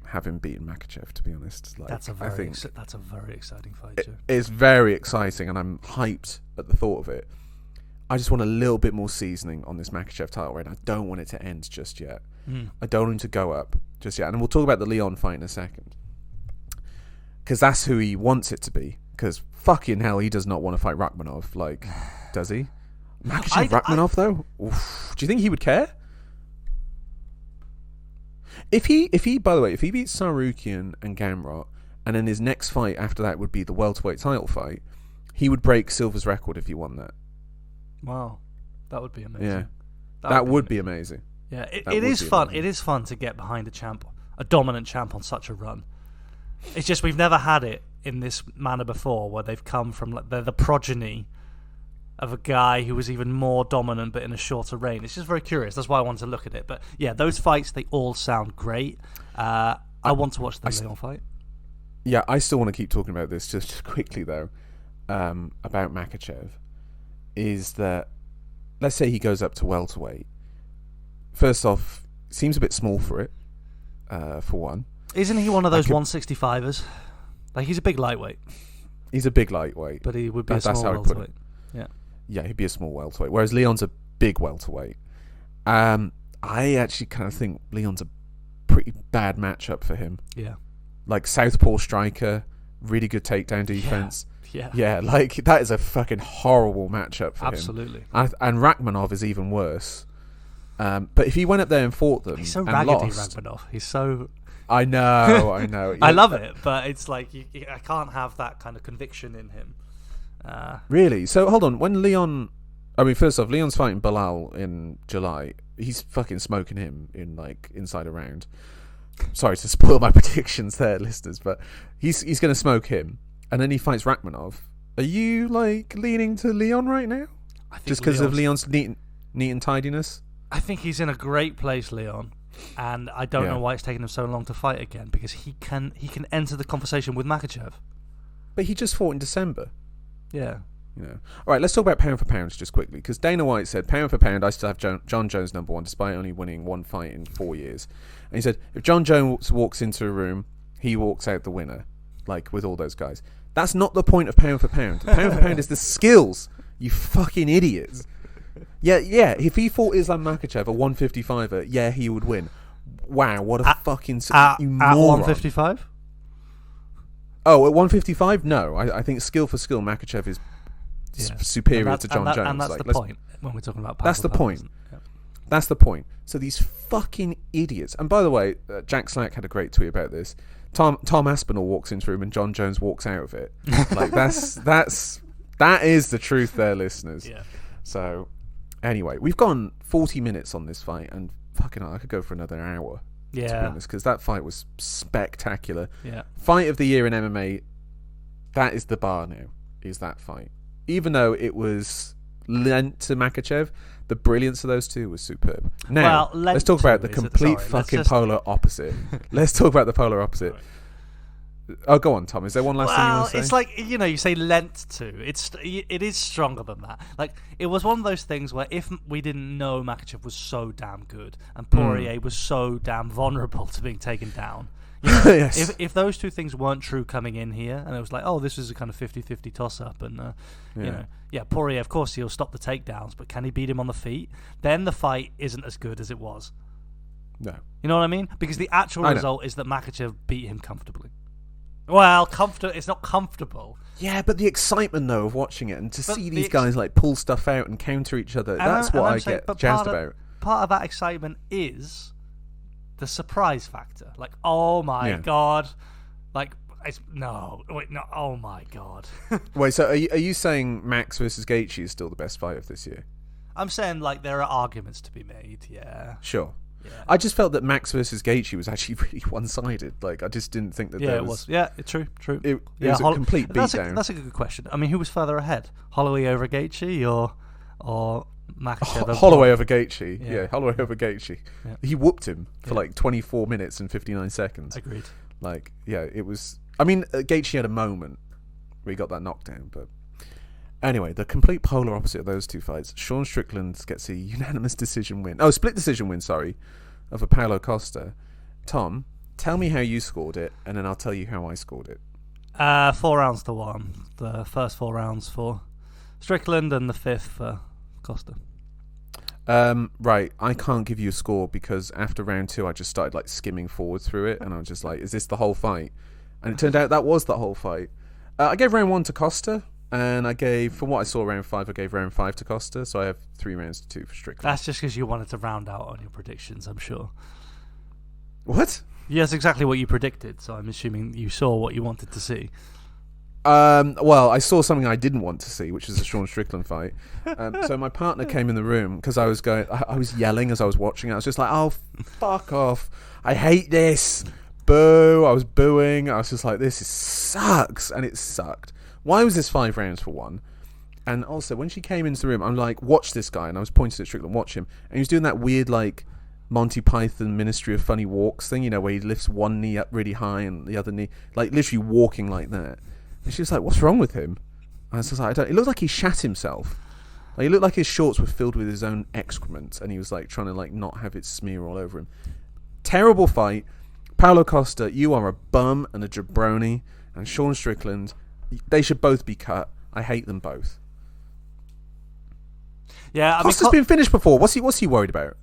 have him beating Makhachev, to be honest. That's a very exciting fight. It's very exciting, and I'm hyped at the thought of it. I just want a little bit more seasoning on this Makhachev title reign. I don't want it to end just yet. I don't want him to go up just yet. And we'll talk about the Leon fight in a second, because that's who he wants it to be. Because fucking hell, he does not want to fight Rakhmonov. Does he? Makhachev Rakhmonov, though? Oof. Do you think he would care? If he beats Sarukian and Gamrot, and then his next fight after that would be the welterweight title fight, he would break Silva's record if he won that. Wow. That would be amazing. Yeah. That would be amazing. Yeah, it is fun. It is fun to get behind a dominant champ on such a run. It's just we've never had it in this manner before, where they've come from they're the progeny of a guy who was even more dominant but in a shorter reign. It's just very curious. That's why I wanted to look at it. But yeah, those fights, they all sound great. I want to watch the Leon fight. Yeah, I still want to keep talking about this just quickly though. About Makhachev is that, let's say he goes up to welterweight. First off, seems a bit small for it. For one, isn't he one of those 165ers? He's a big lightweight. He's a big lightweight, but he would be a small welterweight. Yeah, he'd be a small welterweight. Whereas Leon's a big welterweight. I actually kind of think Leon's a pretty bad matchup for him. Yeah. Like southpaw striker, really good takedown defense. Yeah, like that is a fucking horrible matchup for him. Absolutely. And Rachmanov is even worse. But if he went up there and fought them, he's so and raggedy, lost, Rachmanov. He's so. I know. I love it, but it's like I can't have that kind of conviction in him. Really? So hold on. When Leon, I mean, first off, Leon's fighting Bilal in July. He's fucking smoking him in like inside a round. Sorry to spoil my predictions there, listeners, but he's going to smoke him, and then he fights Rachmanov. Are you like leaning to Leon right now? I think just because of Leon's neat and tidiness? I think he's in a great place, Leon, and I don't know why it's taken him so long to fight again, because he can enter the conversation with Makhachev. But he just fought in December. Yeah. You know. All right, let's talk about pound for pound just quickly, because Dana White said pound for pound I still have John Jones number one despite only winning one fight in 4 years. And he said if John Jones walks into a room, he walks out the winner, like with all those guys. That's not the point of pound for pound. Pound for pound is the skills, you fucking idiots. Yeah. If he fought Islam Makhachev, a 155er, yeah, he would win. Wow, what a fucking you moron. At 155? Oh, at 155? No, I think skill for skill, Makhachev is superior to John Jones. And that's the point when we're talking about. That's the point. That's the point. So these fucking idiots. And by the way, Jack Slack had a great tweet about this. Tom Aspinall walks into a room and John Jones walks out of it. Like that is the truth, there, listeners. Yeah. So anyway, we've gone 40 minutes on this fight, and fucking hell, I could go for another hour. Yeah. To be honest, because that fight was spectacular. Yeah. Fight of the year in MMA. That is the bar now. Is that fight? Even though it was lent to Makhachev, the brilliance of those two was superb. Now, let's talk about the complete fucking polar opposite. Let's talk about the polar opposite. Right. Oh, go on, Tom. Is there one last thing you want to say? It's like, you say lent to. It is stronger than that. Like, it was one of those things where if we didn't know Makhachev was so damn good and Poirier was so damn vulnerable to being taken down, yes. if those two things weren't true coming in here, and it was like, oh, this is a kind of 50-50 toss-up, and Poirier, of course, he'll stop the takedowns, but can he beat him on the feet? Then the fight isn't as good as it was. No. You know what I mean? Because the actual result is that Makhachev beat him comfortably. Well, it's not comfortable. Yeah, but the excitement, though, of watching it and to see these guys like pull stuff out and counter each other, that's what I get jazzed about. Part of that excitement is the surprise factor. Like, oh my God. Like, oh my God. Wait, so are you saying Max versus Gaethje is still the best fight of this year? I'm saying, like, there are arguments to be made, yeah. Sure. Yeah. I just felt that Max versus Gaethje was actually really one-sided. Like, I just didn't think that there was... Yeah, true. It was a complete beatdown. That's a good question. I mean, who was further ahead? Holloway over Gaethje or Makhachev? Holloway over Gaethje. Yeah, Holloway over Gaethje. Yeah. He whooped him for like 24 minutes and 59 seconds. Agreed. Like, yeah, it was... I mean, Gaethje had a moment where he got that knockdown, but... Anyway, the complete polar opposite of those two fights. Sean Strickland gets a unanimous decision win. Oh, split decision win, sorry, over Paulo Costa. Tom, tell me how you scored it, and then I'll tell you how I scored it. 4 rounds to 1. The first 4 rounds for Strickland and the 5th for Costa. Right, I can't give you a score because after round 2 I just started like skimming forward through it, and I was just like, is this the whole fight? And it turned out that was the whole fight. I gave round 1 to Costa. And I gave, from what I saw, round 5, I gave round 5 to Costa, so I have 3 rounds to 2 for Strickland. That's just because you wanted to round out on your predictions, I'm sure. What? Yeah, that's exactly what you predicted, so I'm assuming you saw what you wanted to see. Well, I saw something I didn't want to see, which is a Sean Strickland fight. So my partner came in the room, because I was yelling as I was watching it. I was just like, oh, fuck off. I hate this. Boo. I was booing. I was just like, this sucks. And it sucked. Why was this 5 rounds for 1? And also, when she came into the room, I'm like, watch this guy. And I was pointing at Strickland, watch him. And he was doing that weird, like, Monty Python Ministry of Funny Walks thing, where he lifts one knee up really high and the other knee, like, literally walking like that. And she was like, what's wrong with him? And I was just like, it looked like he shat himself. Like, he looked like his shorts were filled with his own excrement. And he was, like, trying to, like, not have it smear all over him. Terrible fight. Paulo Costa, you are a bum and a jabroni. And Sean Strickland... They should both be cut. I hate them both. Yeah, Costa's been finished before. What's he worried about?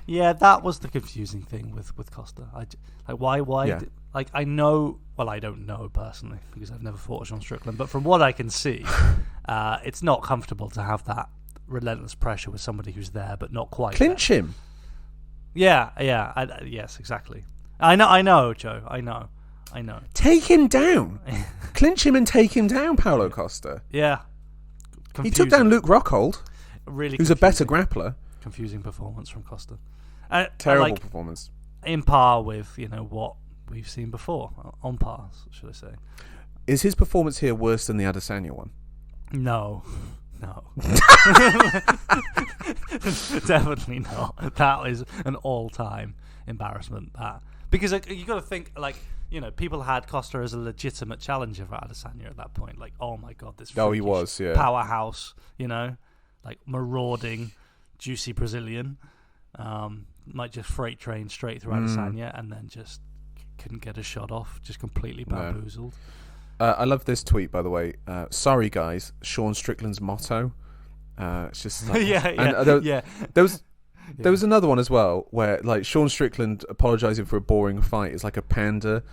Yeah, that was the confusing thing with Costa. Why? Yeah. I know. Well, I don't know personally because I've never fought Sean Strickland. But from what I can see, it's not comfortable to have that relentless pressure with somebody who's there but not quite. Clinch there. him. Yeah. Yes, exactly. I know, Joe. I know. Take him down. Clinch him and take him down, Paulo Costa. Yeah. He took down Luke Rockhold, really who's a better grappler. Confusing performance from Costa. Terrible performance. In par with what we've seen before. On par, should I say? Is his performance here worse than the Adesanya one? No. Definitely not. That is an all-time embarrassment. Because you got to think people had Costa as a legitimate challenger for Adesanya at that point. Like, oh my god, this he was, yeah, powerhouse. Marauding, juicy Brazilian. Might just freight train straight through Adesanya and then just couldn't get a shot off. Just completely bamboozled. No. I love this tweet, by the way. Sorry, guys. Sean Strickland's motto. It's just like, There was another one as well where Sean Strickland apologizing for a boring fight is like a panda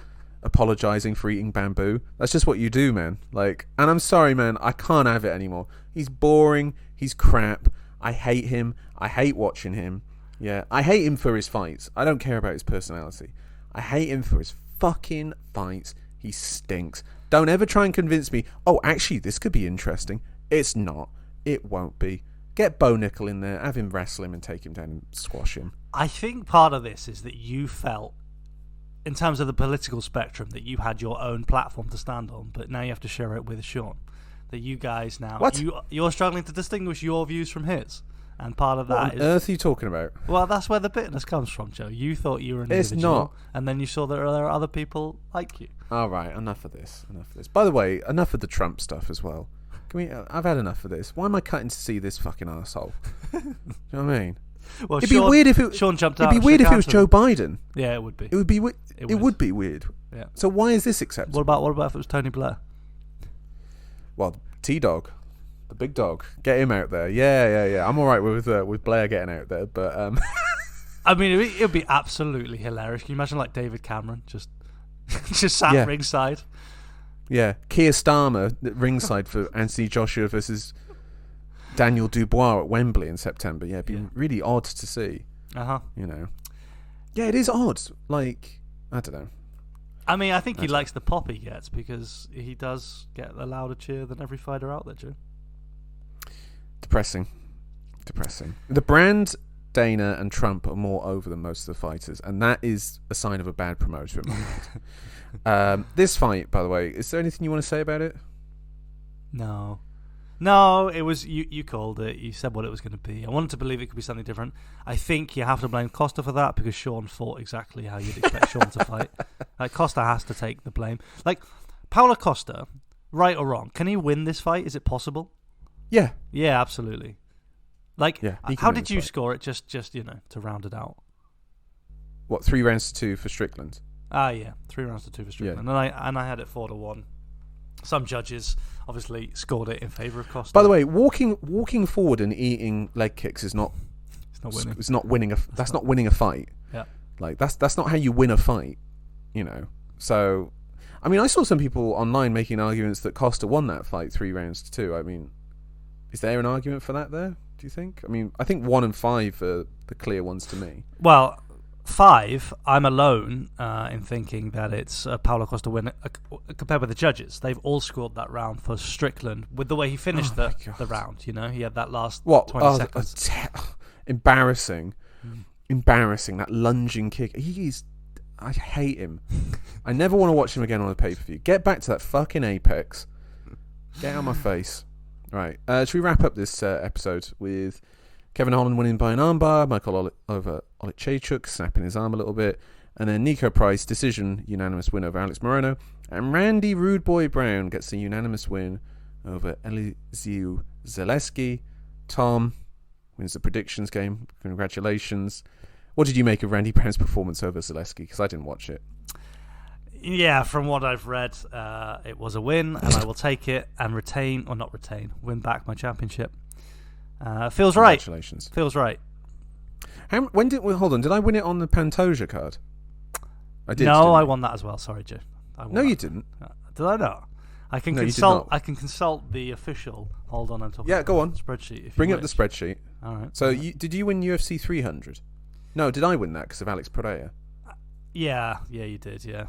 apologizing for eating bamboo. That's just what you do, man. And I'm sorry, man. I can't have it anymore. He's boring. He's crap. I hate him. I hate watching him. Yeah, I hate him for his fights. I don't care about his personality. I hate him for his fucking fights. He stinks. Don't ever try and convince me, oh, actually, this could be interesting. It's not. It won't be. Get Bo Nickel in there, have him wrestle him and take him down and squash him. I think part of this is that you felt, in terms of the political spectrum, that you had your own platform to stand on, but now you have to share it with Sean. That you guys now... What? You're struggling to distinguish your views from his. And part of that is... What on earth are you talking about? Well, that's where the bitterness comes from, Joe. You thought you were an individual. It's not. And then you saw that there are other people like you. All right, enough of this. By the way, enough of the Trump stuff as well. I've had enough of this. Why am I cutting to see this fucking arsehole? Do you know what I mean? Well, it'd be weird if it... Sean jumped out. It'd be weird if it was Joe Biden. Yeah, it would be. It would be... It would be weird. Yeah. So why is this acceptable? What about if it was Tony Blair? Well, T-Dog. The big dog. Get him out there. Yeah. I'm all right with Blair getting out there, but... I mean, it would be absolutely hilarious. Can you imagine David Cameron just sat ringside? Yeah, Keir Starmer ringside for Anthony Joshua versus Daniel Dubois at Wembley in September. Yeah, it'd be really odd to see. Uh-huh. Yeah, it is odd. I don't know. I mean, I think he likes the pop he gets because he does get a louder cheer than every fighter out there, Joe. Depressing. The brand, Dana and Trump are more over than most of the fighters, and that is a sign of a bad promoter in my mind. This fight, by the way, is there anything you want to say about it? No, it was you called it. You said what it was going to be. I wanted to believe it could be something different. I think you have to blame Costa for that because Sean fought exactly how you'd expect Sean to fight. Costa has to take the blame. Paulo Costa, right or wrong, can he win this fight? Is it possible? Yeah, absolutely. How did you score it? Just to round it out. What, 3 rounds to 2 for Strickland? 3 rounds to 2 for Strickland, and I had it 4-1. Some judges obviously scored it in favour of Costa. By the way, walking forward and eating leg kicks is not. It's not winning. It's not winning that's not winning a fight. Yeah. That's not how you win a fight. So, I mean, I saw some people online making arguments that Costa won that fight 3 rounds to 2. I mean, is there an argument for that there? Do you think? I mean, I think 1 and 5 are the clear ones to me. Well, 5, I'm alone in thinking that it's Paulo Costa win compared with the judges. They've all scored that round for Strickland with the way he finished the round. He had that last 20 seconds. Embarrassing. Embarrassing. That lunging kick. I hate him. I never want to watch him again on a pay-per-view. Get back to that fucking Apex. Get out of my face. Right. Should we wrap up this episode with Kevin Holland winning by an armbar, Michael over Oleksiejczuk snapping his arm a little bit, and then Nico Price decision unanimous win over Alex Morono, and Randy Rude Boy Brown gets a unanimous win over Elizeu Zaleski. Tom wins the predictions game. Congratulations. What did you make of Randy Brown's performance over Zaleski? Because I didn't watch it. Yeah, from what I've read, it was a win, and I will take it and win back my championship. Feels right. Congratulations. Feels right. When did we hold on? Did I win it on the Pantoja card? I did. No, I won that as well. Sorry, Joe. No, you didn't. Did I not? I can consult. I can consult the official. Hold on, I'm talking. Yeah, go on. Spreadsheet. If Bring up the spreadsheet. All right. So, did you win UFC 300? No, did I win that because of Alex Pereira? Yeah, you did. Yeah.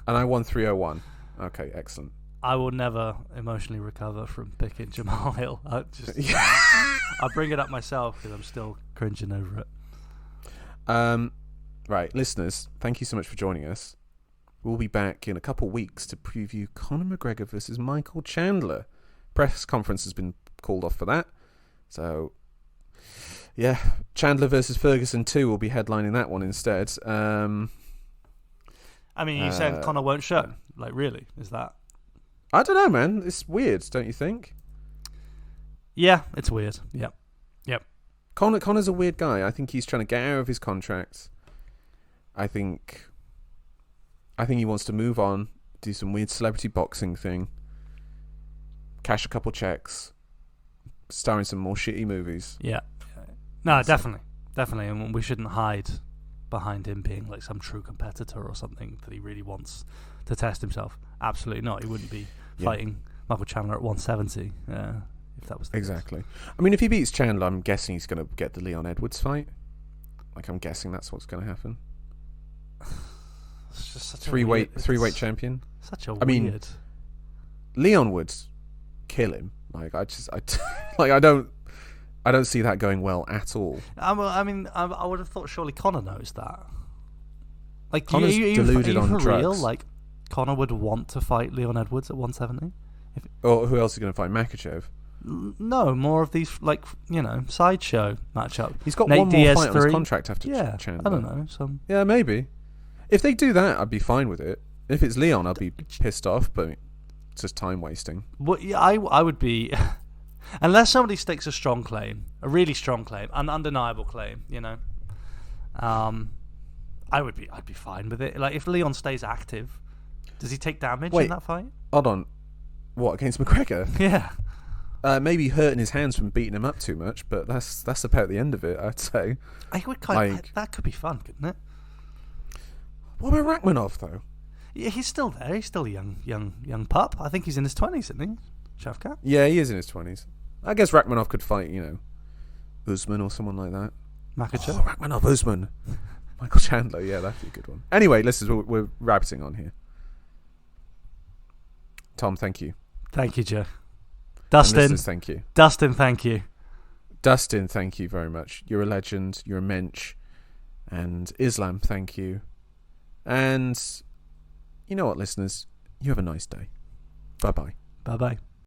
And I won 301. Okay, excellent. I will never emotionally recover from picking Jamal Hill. I bring it up myself because I'm still cringing over it. Right, listeners, thank you so much for joining us. We'll be back in a couple weeks to preview Conor McGregor versus Michael Chandler. Press conference has been called off for that. So, yeah, Chandler versus Ferguson 2 will be headlining that one instead. I mean, you said Conor won't show. Like, really? Is that... I don't know, man. It's weird, don't you think? Yeah, it's weird. Yep. Conor's a weird guy. I think he's trying to get out of his contract. I think he wants to move on, do some weird celebrity boxing thing, cash a couple checks, star in some more shitty movies. Yeah. No, definitely. And we shouldn't hide behind him being like some true competitor or something that he really wants to test himself. Absolutely not. He wouldn't be fighting Michael Chandler at 170 if that was the exactly case. I mean, if he beats Chandler, I'm guessing he's going to get the Leon Edwards fight. Like, I'm guessing that's what's going to happen. It's just such three-weight champion. Such a weird... I mean, Leon would kill him. Like, I don't see that going well at all. I mean, I would have thought surely Conor knows that. Like, Conor's deluded on drugs. Real? Like, Conor would want to fight Leon Edwards at 170? Or who else is going to fight? Makhachev? No, more of these, like, sideshow matchup. He's got Nate one more Diaz fight 3. on his contract after Chandler. I don't know. Yeah, maybe. If they do that, I'd be fine with it. If it's Leon, I'd be pissed off, but it's just time wasting. Well, yeah, I would be... Unless somebody stakes a strong claim, a really strong claim, an undeniable claim, I'd be fine with it. Like, if Leon stays active, does he take damage in that fight? Hold on. What, against McGregor? Yeah. Maybe hurting his hands from beating him up too much, but that's about the end of it, I'd say. That could be fun, couldn't it? What about Rachmanov, though? Yeah, he's still there. He's still a young pup. I think he's in his 20s, isn't he? Shavkat? Yeah, he is in his 20s. I guess Rachmanov could fight, Usman or someone like that. Makhachev? Oh, Rachmanov, Usman. Michael Chandler, yeah, that'd be a good one. Anyway, listen, we're wrapping on here. Tom, thank you. Thank you, Joe. Dustin, thank you. Dustin, thank you. Dustin, thank you very much. You're a legend. You're a mensch. And Islam, thank you. And you know what, listeners? You have a nice day. Bye-bye. Bye-bye.